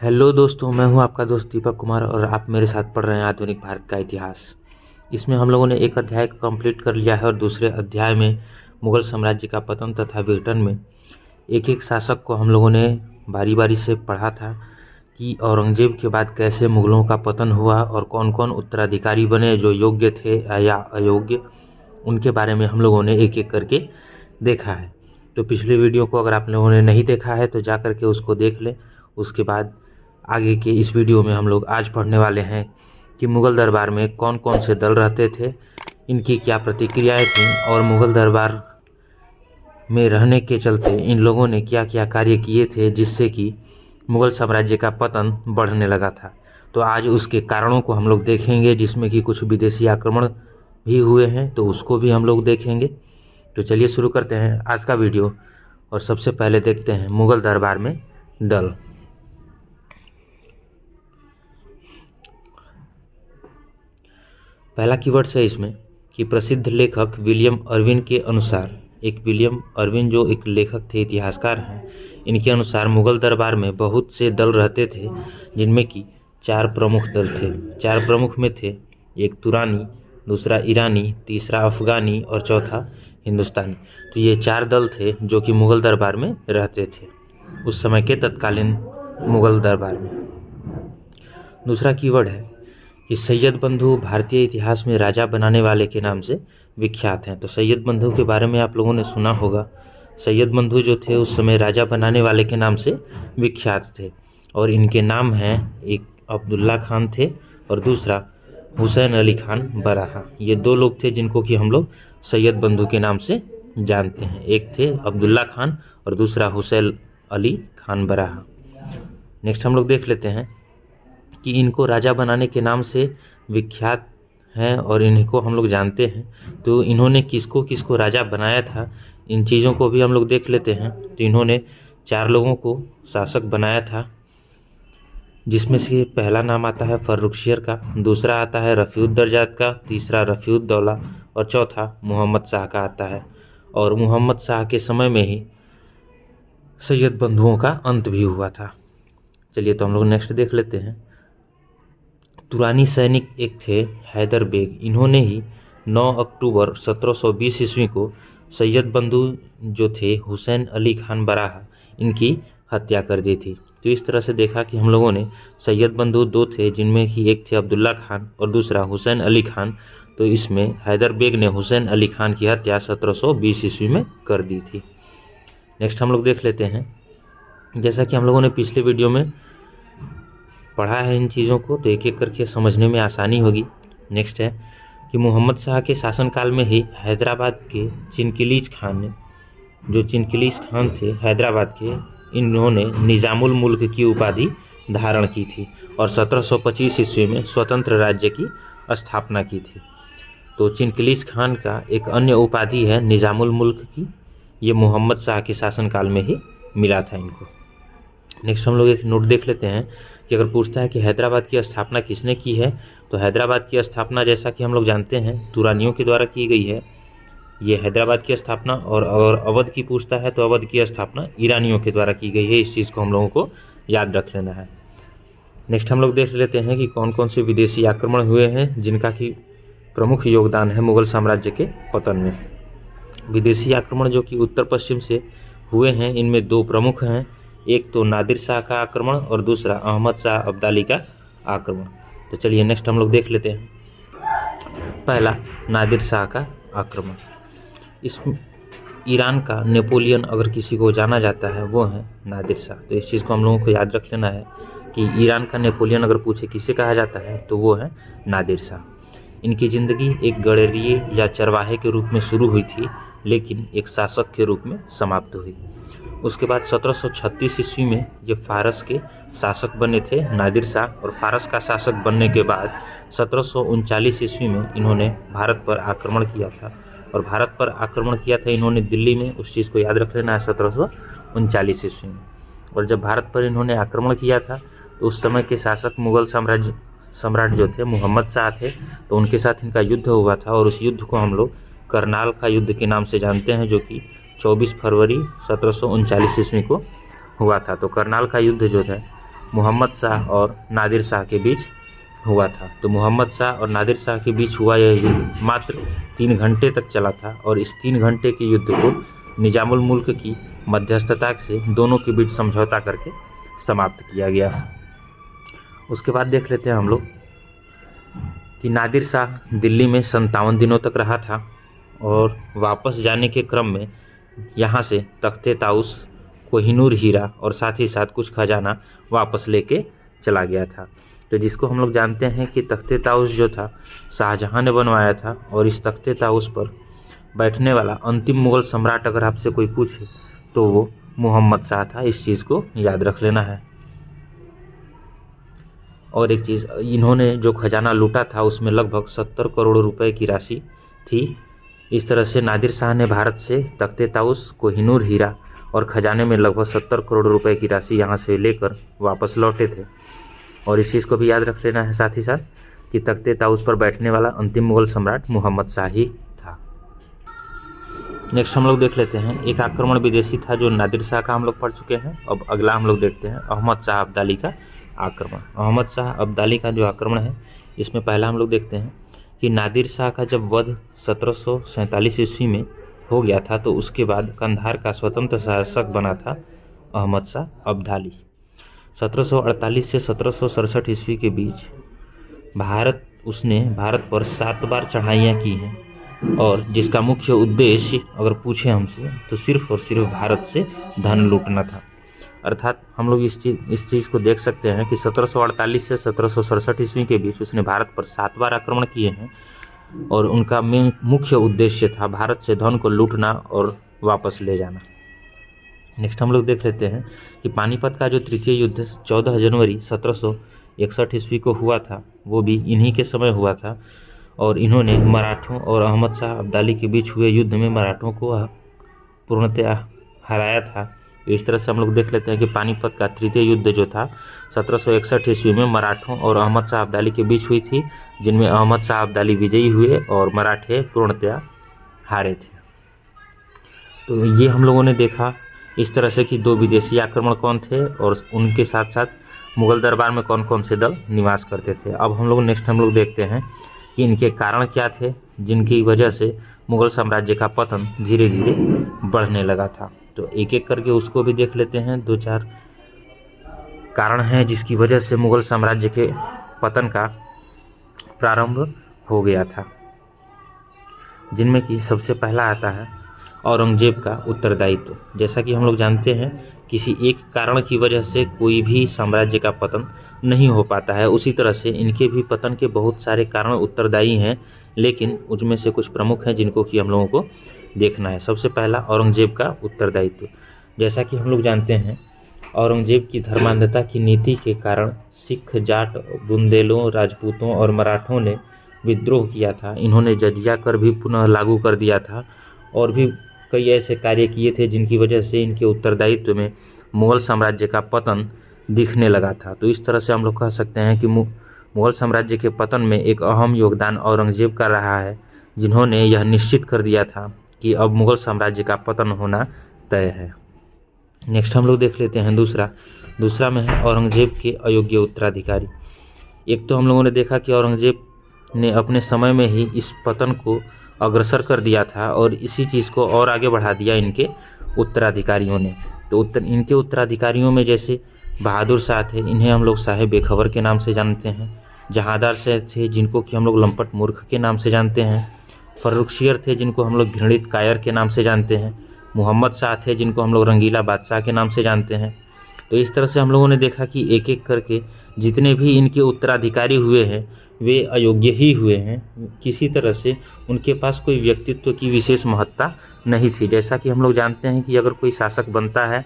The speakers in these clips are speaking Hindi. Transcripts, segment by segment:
हेलो दोस्तों, मैं हूं आपका दोस्त दीपक कुमार और आप मेरे साथ पढ़ रहे हैं आधुनिक भारत का इतिहास। इसमें हम लोगों ने एक अध्याय कंप्लीट कर लिया है और दूसरे अध्याय में मुगल साम्राज्य का पतन तथा विघटन में एक एक शासक को हम लोगों ने बारी बारी से पढ़ा था कि औरंगजेब के बाद कैसे मुगलों का पतन हुआ और कौन कौन उत्तराधिकारी बने जो योग्य थे या अयोग्य, उनके बारे में हम लोगों ने एक एक करके देखा है। तो पिछले वीडियो को अगर आप लोगों ने नहीं देखा है तो जा करके उसको देख लें। उसके बाद आगे के इस वीडियो में हम लोग आज पढ़ने वाले हैं कि मुग़ल दरबार में कौन कौन से दल रहते थे, इनकी क्या प्रतिक्रियाएं थीं और मुग़ल दरबार में रहने के चलते इन लोगों ने क्या क्या कार्य किए थे जिससे कि मुग़ल साम्राज्य का पतन बढ़ने लगा था। तो आज उसके कारणों को हम लोग देखेंगे, जिसमें कि कुछ विदेशी आक्रमण भी हुए हैं तो उसको भी हम लोग देखेंगे। तो चलिए शुरू करते हैं आज का वीडियो और सबसे पहले देखते हैं मुग़ल दरबार में दल। पहला कीवर्ड्स है इसमें कि प्रसिद्ध लेखक विलियम अर्विन के अनुसार, एक विलियम अर्विन जो एक लेखक थे, इतिहासकार हैं, इनके अनुसार मुग़ल दरबार में बहुत से दल रहते थे जिनमें कि 4 प्रमुख दल थे। 4 प्रमुख में थे एक तुरानी, दूसरा ईरानी, तीसरा अफ़गानी और चौथा हिंदुस्तानी। तो ये 4 दल थे जो कि मुग़ल दरबार में रहते थे उस समय के तत्कालीन मुग़ल दरबार में। दूसरा कीवर्ड है कि सैयद बंधु भारतीय इतिहास में राजा बनाने वाले के नाम से विख्यात हैं। तो सैयद बंधु के बारे में आप लोगों ने सुना होगा। सैयद बंधु जो थे उस समय राजा बनाने वाले के नाम से विख्यात थे और इनके नाम हैं, एक अब्दुल्ला खान थे और दूसरा हुसैन अली खान बराहा। ये 2 लोग थे जिनको कि हम लोग सैयद बंधु के नाम से जानते हैं। एक थे अब्दुल्ला खान और दूसरा हुसैन अली खान बराहा। नेक्स्ट हम लोग देख लेते हैं कि इनको राजा बनाने के नाम से विख्यात हैं और इनको हम लोग जानते हैं। तो इन्होंने किसको किसको राजा बनाया था, इन चीज़ों को भी हम लोग देख लेते हैं। तो इन्होंने 4 लोगों को शासक बनाया था, जिसमें से पहला नाम आता है फर्रुखशियर का, दूसरा आता है रफ़ीउद्दर्जात का, तीसरा रफ़ीउद्दौला और चौथा मोहम्मद शाह का आता है। और मोहम्मद शाह के समय में ही सैयद बंधुओं का अंत भी हुआ था। चलिए तो हम लोग नेक्स्ट देख लेते हैं। तुरानी सैनिक एक थे हैदर बेग। इन्होंने ही 9 अक्टूबर 1720 ईस्वी को सैयद बंधु जो थे हुसैन अली खान बराहा, इनकी हत्या कर दी थी। तो इस तरह से देखा कि हम लोगों ने सैयद बंधु 2 थे जिनमें कि एक थे अब्दुल्ला खान और दूसरा हुसैन अली खान। तो इसमें हैदर बेग ने हुसैन अली खान की हत्या 1720 ईस्वी में कर दी थी। नेक्स्ट हम लोग देख लेते हैं। जैसा कि हम लोगों ने पिछले वीडियो में पढ़ा है इन चीज़ों को, तो एक एक करके समझने में आसानी होगी। नेक्स्ट है कि मोहम्मद शाह के शासनकाल में ही हैदराबाद के चिनकिलीज खान ने, जो चिनकिलीज खान थे हैदराबाद के, इन्होंने निज़ामुल मुल्क की उपाधि धारण की थी और 1725 ईस्वी में स्वतंत्र राज्य की स्थापना की थी। तो चिनकिलीज खान का एक अन्य उपाधि है निज़ामुल मुल्क की, ये मोहम्मद शाह के शासनकाल में ही मिला था इनको। नेक्स्ट हम लोग एक नोट देख लेते हैं कि अगर पूछता है कि हैदराबाद की स्थापना किसने की है, तो हैदराबाद की स्थापना जैसा कि हम लोग जानते हैं तुरानियों के द्वारा की गई है, ये हैदराबाद की स्थापना। और अगर अवध की पूछता है तो अवध की स्थापना ईरानियों के द्वारा की गई है। इस चीज़ को हम लोगों को याद रख लेना है। नेक्स्ट हम लोग देख लेते हैं कि कौन कौन से विदेशी आक्रमण हुए हैं जिनका कि प्रमुख योगदान है मुग़ल साम्राज्य के पतन में। विदेशी आक्रमण जो कि उत्तर पश्चिम से हुए हैं, इनमें 2 प्रमुख हैं, एक तो नादिर शाह का आक्रमण और दूसरा अहमद शाह अब्दाली का आक्रमण। तो चलिए नेक्स्ट हम लोग देख लेते हैं। पहला नादिर शाह का आक्रमण। इस ईरान का नेपोलियन अगर किसी को जाना जाता है वो है नादिर शाह। तो इस चीज़ को हम लोगों को याद रख लेना है कि ईरान का नेपोलियन अगर पूछे किसे कहा जाता है तो वो है नादिर शाह। इनकी ज़िंदगी एक गडेरिए या चरवाहे के रूप में शुरू हुई थी, लेकिन एक शासक के रूप में समाप्त हुई। उसके बाद 1736 ईस्वी में ये फारस के शासक बने थे नादिर शाह, और फारस का शासक बनने के बाद 1739 ईस्वी में इन्होंने भारत पर आक्रमण किया था। और भारत पर आक्रमण किया था इन्होंने दिल्ली में, उस चीज़ को याद रख लेना है, 1739 ईस्वी में। और जब भारत पर इन्होंने आक्रमण किया था तो उस समय के शासक मुग़ल सम्राट जो थे मोहम्मद शाह थे, तो उनके साथ इनका युद्ध हुआ था और उस युद्ध को हम लोग करनाल का युद्ध के नाम से जानते हैं, जो कि 24 फरवरी 1739 ईस्वी को हुआ था। तो करनाल का युद्ध जो था मोहम्मद शाह और नादिर शाह के बीच हुआ था। तो मोहम्मद शाह और नादिर शाह के बीच हुआ यह युद्ध मात्र 3 घंटे तक चला था और इस 3 घंटे के युद्ध को निजामुल मुल्क की मध्यस्थता से दोनों के बीच समझौता करके समाप्त किया गया। उसके बाद देख लेते हैं हम लोग कि नादिर शाह दिल्ली में 57 दिनों तक रहा था और वापस जाने के क्रम में यहाँ से तख्ते ताउस, कोहिनूर हीरा और साथ ही साथ कुछ खजाना वापस लेके चला गया था। तो जिसको हम लोग जानते हैं कि तख्ते ताउस जो था शाहजहां ने बनवाया था और इस तख्ते ताउस पर बैठने वाला अंतिम मुगल सम्राट अगर आपसे कोई पूछे तो वो मोहम्मद शाह था। इस चीज़ को याद रख लेना है। और एक चीज़, इन्होंने जो खजाना लूटा था उसमें लगभग 70 करोड़ रुपए की राशि थी। इस तरह से नादिर शाह ने भारत से तख्ते ताउस, कोहिनूर हीरा और खजाने में लगभग 70 करोड़ रुपए की राशि यहाँ से लेकर वापस लौटे थे। और इस चीज़ को भी याद रख लेना है साथ ही साथ कि तख्ते ताउस पर बैठने वाला अंतिम मुगल सम्राट मोहम्मद शाह ही था। नेक्स्ट हम लोग देख लेते हैं एक आक्रमण विदेशी था जो नादिर शाह का हम लोग पढ़ चुके हैं। अब अगला हम लोग देखते हैं अहमद शाह अब्दाली का आक्रमण। अहमद शाह अब्दाली का जो आक्रमण है इसमें पहला हम लोग देखते हैं कि नादिर शाह का जब वध 1747 ईस्वी में हो गया था तो उसके बाद कंधार का स्वतंत्र शासक बना था अहमद शाह अब्दाली। 1748 से 1767 ईस्वी के बीच उसने भारत पर 7 बार चढ़ाइयाँ की हैं और जिसका मुख्य उद्देश्य अगर पूछे हमसे तो सिर्फ और सिर्फ भारत से धन लूटना था। अर्थात हम लोग इस चीज़ को देख सकते हैं कि 1748 से 1767 ईस्वी के बीच उसने भारत पर 7 बार आक्रमण किए हैं और उनका मुख्य उद्देश्य था भारत से धन को लूटना और वापस ले जाना। नेक्स्ट हम लोग देख लेते हैं कि पानीपत का जो तृतीय युद्ध 14 जनवरी 1761 ईस्वी को हुआ था वो भी इन्हीं के समय हुआ था और इन्होंने मराठों और अहमद शाह अब्दाली के बीच हुए युद्ध में मराठों को पूर्णतया हराया था। तो इस तरह से हम लोग देख लेते हैं कि पानीपत का तृतीय युद्ध जो था 1761 ईस्वी में मराठों और अहमद शाह अब्दाली के बीच हुई थी, जिनमें अहमद शाह अब्दाली विजयी हुए और मराठे पूर्णतया हारे थे। तो ये हम लोगों ने देखा इस तरह से कि 2 विदेशी आक्रमण कौन थे और उनके साथ साथ मुगल दरबार में कौन कौन से दल निवास करते थे। अब हम लोग नेक्स्ट हम लोग देखते हैं कि इनके कारण क्या थे जिनकी वजह से मुगल साम्राज्य का पतन धीरे धीरे बढ़ने लगा था। तो एक एक करके उसको भी देख लेते हैं। 2-4 कारण हैं जिसकी वजह से मुगल साम्राज्य के पतन का प्रारंभ हो गया था, जिनमें कि सबसे पहला आता है औरंगजेब का उत्तरदायित्व। जैसा कि हम लोग जानते हैं किसी एक कारण की वजह से कोई भी साम्राज्य का पतन नहीं हो पाता है, उसी तरह से इनके भी पतन के बहुत सारे कारण उत्तरदायी हैं, लेकिन उनमें से कुछ प्रमुख हैं जिनको कि हम लोगों को देखना है। सबसे पहला औरंगजेब का उत्तरदायित्व। जैसा कि हम लोग जानते हैं औरंगजेब की धर्मांधता की नीति के कारण सिख, जाट, बुंदेलों, राजपूतों और मराठों ने विद्रोह किया था। इन्होंने जजिया कर भी पुनः लागू कर दिया था और भी कई ऐसे कार्य किए थे जिनकी वजह से इनके उत्तरदायित्व में मुगल साम्राज्य का पतन दिखने लगा था। तो इस तरह से हम लोग कह सकते हैं कि मुगल साम्राज्य के पतन में एक अहम योगदान औरंगजेब का रहा है, जिन्होंने यह निश्चित कर दिया था कि अब मुगल साम्राज्य का पतन होना तय है। नेक्स्ट हम लोग देख लेते हैं दूसरा में है औरंगजेब के अयोग्य उत्तराधिकारी। एक तो हम लोगों ने देखा कि औरंगजेब ने अपने समय में ही इस पतन को अग्रसर कर दिया था और इसी चीज़ को और आगे बढ़ा दिया इनके उत्तराधिकारियों ने। तो इनके उत्तराधिकारियों में जैसे बहादुर शाह थे, इन्हें हम लोग साहेब बेखबर के नाम से जानते हैं। जहांदार शाह थे जिनको कि हम लोग लंपट मूर्ख के नाम से जानते हैं। फर्रुखशियर थे जिनको हम लोग घृणित कायर के नाम से जानते हैं। मोहम्मद शाह थे जिनको हम लोग रंगीला बादशाह के नाम से जानते हैं। तो इस तरह से हम लोगों ने देखा कि एक एक करके जितने भी इनके उत्तराधिकारी हुए हैं वे अयोग्य ही हुए हैं। किसी तरह से उनके पास कोई व्यक्तित्व की विशेष महत्ता नहीं थी। जैसा कि हम लोग जानते हैं कि अगर कोई शासक बनता है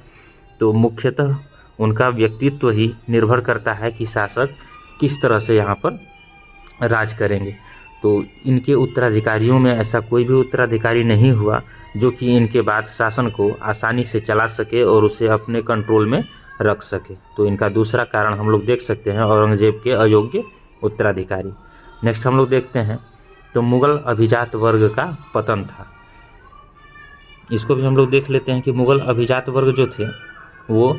तो मुख्यतः उनका व्यक्तित्व ही निर्भर करता है कि शासक किस तरह से यहाँ पर राज करेंगे। तो इनके उत्तराधिकारियों में ऐसा कोई भी उत्तराधिकारी नहीं हुआ जो कि इनके बाद शासन को आसानी से चला सके और उसे अपने कंट्रोल में रख सके। तो इनका दूसरा कारण हम लोग देख सकते हैं औरंगजेब के अयोग्य उत्तराधिकारी। नेक्स्ट हम लोग देखते हैं तो मुगल अभिजात वर्ग का पतन था। इसको भी हम लोग देख लेते हैं कि मुगल अभिजात वर्ग जो थे वो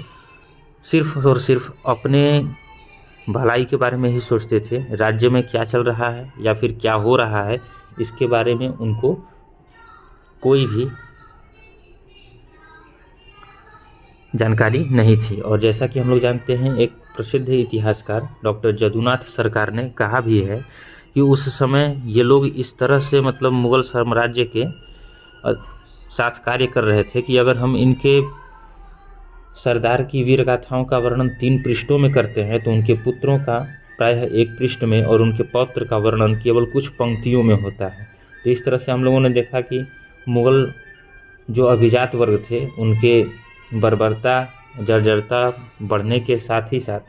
सिर्फ और सिर्फ अपने भलाई के बारे में ही सोचते थे। राज्य में क्या चल रहा है या फिर क्या हो रहा है इसके बारे में उनको कोई भी जानकारी नहीं थी। और जैसा कि हम लोग जानते हैं, एक प्रसिद्ध इतिहासकार डॉक्टर जदुनाथ सरकार ने कहा भी है कि उस समय ये लोग इस तरह से मतलब मुगल साम्राज्य के साथ कार्य कर रहे थे कि अगर हम इनके सरदार की वीर गाथाओं का वर्णन 3 पृष्ठों में करते हैं तो उनके पुत्रों का प्रायः 1 पृष्ठ में और उनके पौत्र का वर्णन केवल कुछ पंक्तियों में होता है। तो इस तरह से हम लोगों ने देखा कि मुगल जो अभिजात वर्ग थे उनके बर्बरता जर्जरता बढ़ने के साथ ही साथ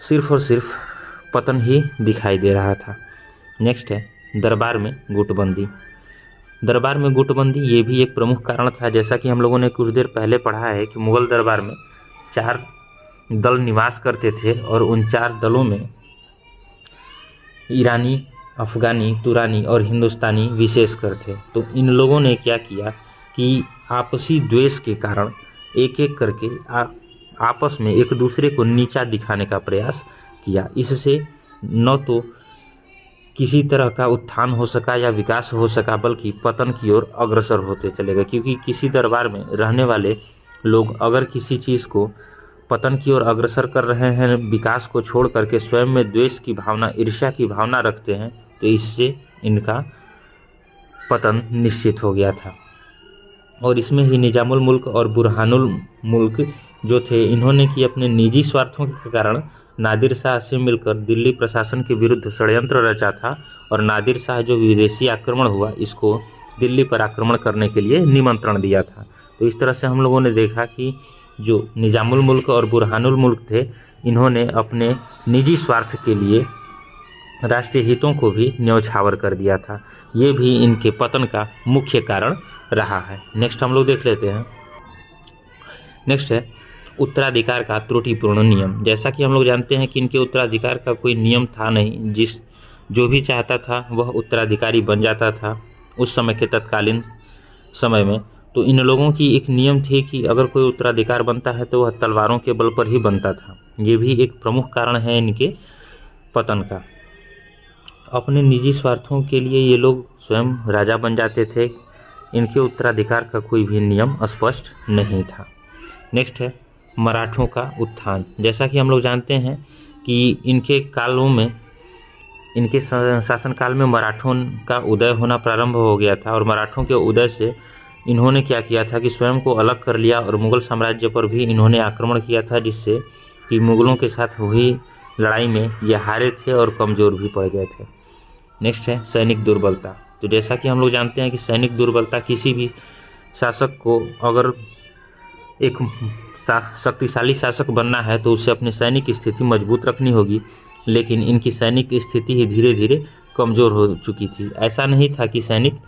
सिर्फ और सिर्फ पतन ही दिखाई दे रहा था। नेक्स्ट है दरबार में गुटबंदी। दरबार में गुटबंदी ये भी एक प्रमुख कारण था। जैसा कि हम लोगों ने कुछ देर पहले पढ़ा है कि मुगल दरबार में 4 दल निवास करते थे और उन 4 दलों में ईरानी, अफगानी, तुरानी और हिंदुस्तानी विशेषकर थे। तो इन लोगों ने क्या किया कि आपसी द्वेष के कारण एक एक करके आपस में एक दूसरे को नीचा दिखाने का प्रयास किया। इससे न तो किसी तरह का उत्थान हो सका या विकास हो सका, बल्कि पतन की ओर अग्रसर होते चले गए। क्योंकि किसी दरबार में रहने वाले लोग अगर किसी चीज़ को पतन की ओर अग्रसर कर रहे हैं, विकास को छोड़ करके स्वयं में द्वेष की भावना, ईर्ष्या की भावना रखते हैं, तो इससे इनका पतन निश्चित हो गया था। और इसमें ही निजामुल मुल्क और बुरहानुल मुल्क जो थे, इन्होंने कि अपने निजी स्वार्थों के कारण नादिर शाह से मिलकर दिल्ली प्रशासन के विरुद्ध षड्यंत्र रचा था और नादिर शाह जो विदेशी आक्रमण हुआ इसको दिल्ली पर आक्रमण करने के लिए निमंत्रण दिया था। तो इस तरह से हम लोगों ने देखा कि जो निजामुल मुल्क और बुरहानुल मुल्क थे, इन्होंने अपने निजी स्वार्थ के लिए राष्ट्रीय हितों को भी न्यौछावर कर दिया था। ये भी इनके पतन का मुख्य कारण रहा है। नेक्स्ट हम लोग देख लेते हैं। नेक्स्ट है उत्तराधिकार का त्रुटिपूर्ण नियम। जैसा कि हम लोग जानते हैं कि इनके उत्तराधिकार का कोई नियम था नहीं, जो भी चाहता था वह उत्तराधिकारी बन जाता था उस समय के तत्कालीन समय में। तो इन लोगों की एक नियम थी कि अगर कोई उत्तराधिकार बनता है तो वह तलवारों के बल पर ही बनता था। ये भी एक प्रमुख कारण है इनके पतन का। अपने निजी स्वार्थों के लिए ये लोग स्वयं राजा बन जाते थे। इनके उत्तराधिकार का कोई भी नियम स्पष्ट नहीं था। नेक्स्ट है मराठों का उत्थान। जैसा कि हम लोग जानते हैं कि इनके कालों में, इनके शासनकाल में मराठों का उदय होना प्रारंभ हो गया था और मराठों के उदय से इन्होंने क्या किया था कि स्वयं को अलग कर लिया और मुगल साम्राज्य पर भी इन्होंने आक्रमण किया था, जिससे कि मुगलों के साथ हुई लड़ाई में ये हारे थे और कमज़ोर भी पड़ गए थे। नेक्स्ट है सैनिक दुर्बलता। तो जैसा कि हम लोग जानते हैं कि सैनिक दुर्बलता, किसी भी शासक को अगर एक शक्तिशाली शासक बनना है तो उसे अपनी सैनिक स्थिति मजबूत रखनी होगी, लेकिन इनकी सैनिक स्थिति ही धीरे धीरे कमज़ोर हो चुकी थी। ऐसा नहीं था कि सैनिक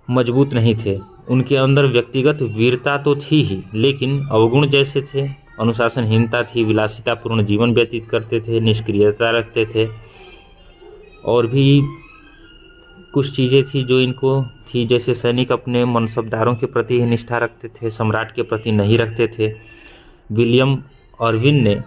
मजबूत नहीं थे, उनके अंदर व्यक्तिगत वीरता तो थी ही, लेकिन अवगुण जैसे थे, अनुशासनहीनता थी, विलासितापूर्ण जीवन व्यतीत करते थे, निष्क्रियता रखते थे, और भी कुछ चीज़ें थी जो इनको थी। जैसे सैनिक अपने मनसबदारों के प्रति ही निष्ठा रखते थे, सम्राट के प्रति नहीं रखते थे। विलियम अर्विन ने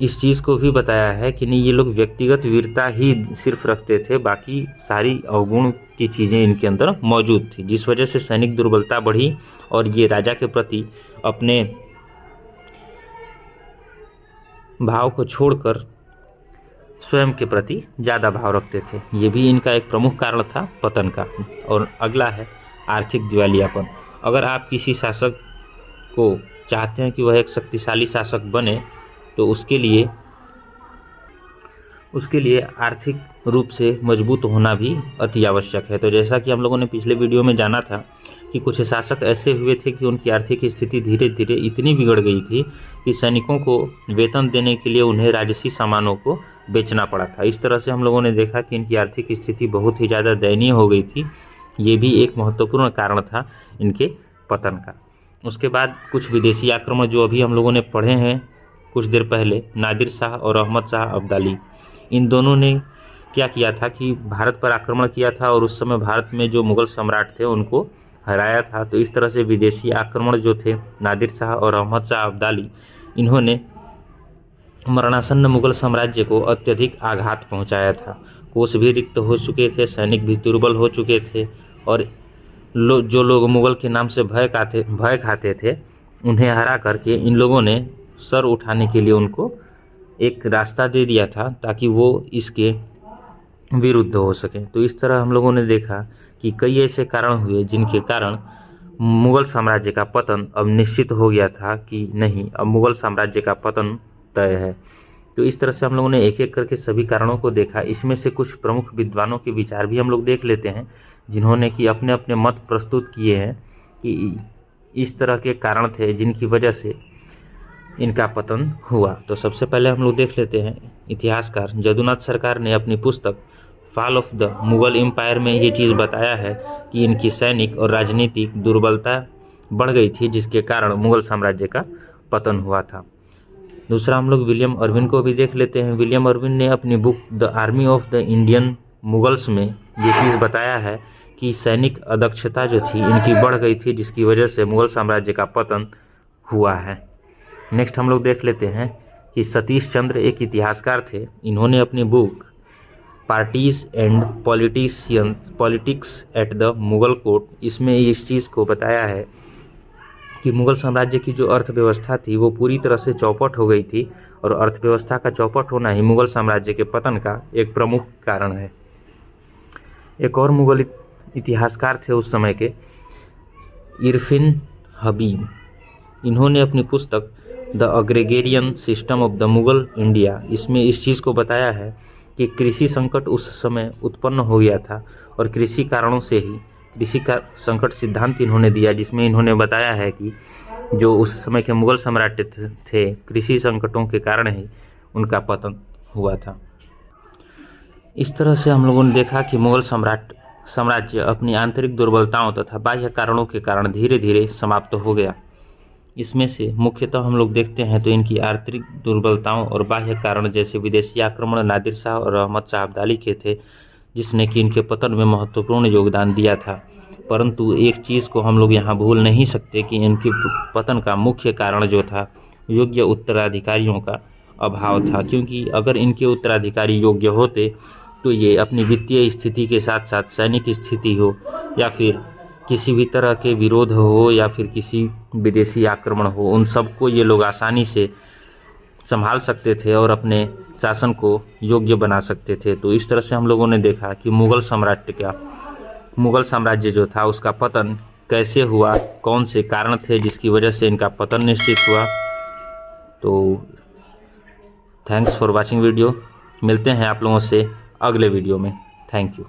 इस चीज़ को भी बताया है कि नहीं, ये लोग व्यक्तिगत वीरता ही सिर्फ रखते थे, बाकी सारी अवगुण की चीज़ें इनके अंदर मौजूद थी, जिस वजह से सैनिक दुर्बलता बढ़ी और ये राजा के प्रति अपने भाव को छोड़कर स्वयं के प्रति ज़्यादा भाव रखते थे। ये भी इनका एक प्रमुख कारण था पतन का। और अगला है आर्थिक दिवालियापन। अगर आप किसी शासक को चाहते हैं कि वह एक शक्तिशाली शासक बने, तो उसके लिए आर्थिक रूप से मजबूत होना भी अति आवश्यक है। तो जैसा कि हम लोगों ने पिछले वीडियो में जाना था कि कुछ शासक ऐसे हुए थे कि उनकी आर्थिक स्थिति धीरे धीरे इतनी बिगड़ गई थी कि सैनिकों को वेतन देने के लिए उन्हें राजसी सामानों को बेचना पड़ा था। इस तरह से हम लोगों ने देखा कि इनकी आर्थिक स्थिति बहुत ही ज़्यादा दयनीय हो गई थी। ये भी एक महत्वपूर्ण कारण था इनके पतन का। उसके बाद कुछ विदेशी आक्रमण जो अभी हम लोगों ने पढ़े हैं कुछ देर पहले, नादिर शाह और अहमद शाह अब्दाली, इन दोनों ने क्या किया था कि भारत पर आक्रमण किया था और उस समय भारत में जो मुगल सम्राट थे उनको हराया था। तो इस तरह से विदेशी आक्रमण जो थे नादिर शाह और अहमद शाह अब्दाली, इन्होंने मरणासन्न मुगल साम्राज्य को अत्यधिक आघात पहुंचाया था। कोष भी रिक्त हो चुके थे, सैनिक भी दुर्बल हो चुके थे, और जो लोग मुगल के नाम से भय खाते थे, उन्हें हरा करके इन लोगों ने सर उठाने के लिए उनको एक रास्ता दे दिया था ताकि वो इसके विरुद्ध हो सके। तो इस तरह हम लोगों ने देखा कि कई ऐसे कारण हुए जिनके कारण मुगल साम्राज्य का पतन अब निश्चित हो गया था कि नहीं, अब मुगल साम्राज्य का पतन तय है। तो इस तरह से हम लोगों ने एक एक करके सभी कारणों को देखा। इसमें से कुछ प्रमुख विद्वानों के विचार भी हम लोग देख लेते हैं, जिन्होंने कि अपने अपने मत प्रस्तुत किए हैं कि इस तरह के कारण थे जिनकी वजह से इनका पतन हुआ। तो सबसे पहले हम लोग देख लेते हैं, इतिहासकार जदुनाथ सरकार ने अपनी पुस्तक fall of the Mughal empire में ये चीज़ बताया है कि इनकी सैनिक और राजनीतिक दुर्बलता बढ़ गई थी, जिसके कारण मुगल साम्राज्य का पतन हुआ था। दूसरा हम लोग विलियम अर्विन को भी देख लेते हैं। विलियम अर्विन ने अपनी book the army of the Indian Mughals में ये चीज़ बताया है कि सैनिक अदक्षता जो थी इनकी बढ़ गई थी, जिसकी वजह से मुगल साम्राज्य का पतन हुआ है। नेक्स्ट हम लोग देख लेते हैं कि सतीश चंद्र एक इतिहासकार थे। इन्होंने अपनी book parties and politics at the Mughal court, इसमें इस चीज़ को बताया है कि मुगल साम्राज्य की जो अर्थव्यवस्था थी वो पूरी तरह से चौपट हो गई थी, और अर्थव्यवस्था का चौपट होना ही मुगल साम्राज्य के पतन का एक प्रमुख कारण है। एक और मुगल इतिहासकार थे उस समय के, इरफिन हबीब। इन्होंने अपनी पुस्तक the agrarian system of the Mughal India, इसमें इस चीज़ को बताया है कि कृषि संकट उस समय उत्पन्न हो गया था, और कृषि कारणों से ही कृषि का संकट सिद्धांत इन्होंने दिया, जिसमें इन्होंने बताया है कि जो उस समय के मुगल सम्राट थे, कृषि संकटों के कारण ही उनका पतन हुआ था। इस तरह से हम लोगों ने देखा कि मुगल साम्राज्य अपनी आंतरिक दुर्बलताओं तथा बाह्य कारणों के कारण धीरे धीरे समाप्त हो गया। इसमें से मुख्यतः हम लोग देखते हैं तो इनकी आंतरिक दुर्बलताओं और बाह्य कारण जैसे विदेशी आक्रमण नादिर शाह और अहमद शाह अब्दाली के थे, जिसने कि इनके पतन में महत्वपूर्ण योगदान दिया था। परंतु एक चीज़ को हम लोग यहाँ भूल नहीं सकते कि इनके पतन का मुख्य कारण जो था योग्य उत्तराधिकारियों का अभाव था, क्योंकि अगर इनके उत्तराधिकारी योग्य होते तो ये अपनी वित्तीय स्थिति के साथ साथ सैनिक स्थिति हो या फिर किसी भी तरह के विरोध हो या फिर किसी विदेशी आक्रमण हो, उन सबको ये लोग आसानी से संभाल सकते थे और अपने शासन को योग्य बना सकते थे। तो इस तरह से हम लोगों ने देखा कि मुगल साम्राज्य जो था उसका पतन कैसे हुआ, कौन से कारण थे जिसकी वजह से इनका पतन निश्चित हुआ। तो थैंक्स फॉर वॉचिंग वीडियो। मिलते हैं आप लोगों से अगले वीडियो में। Thank you.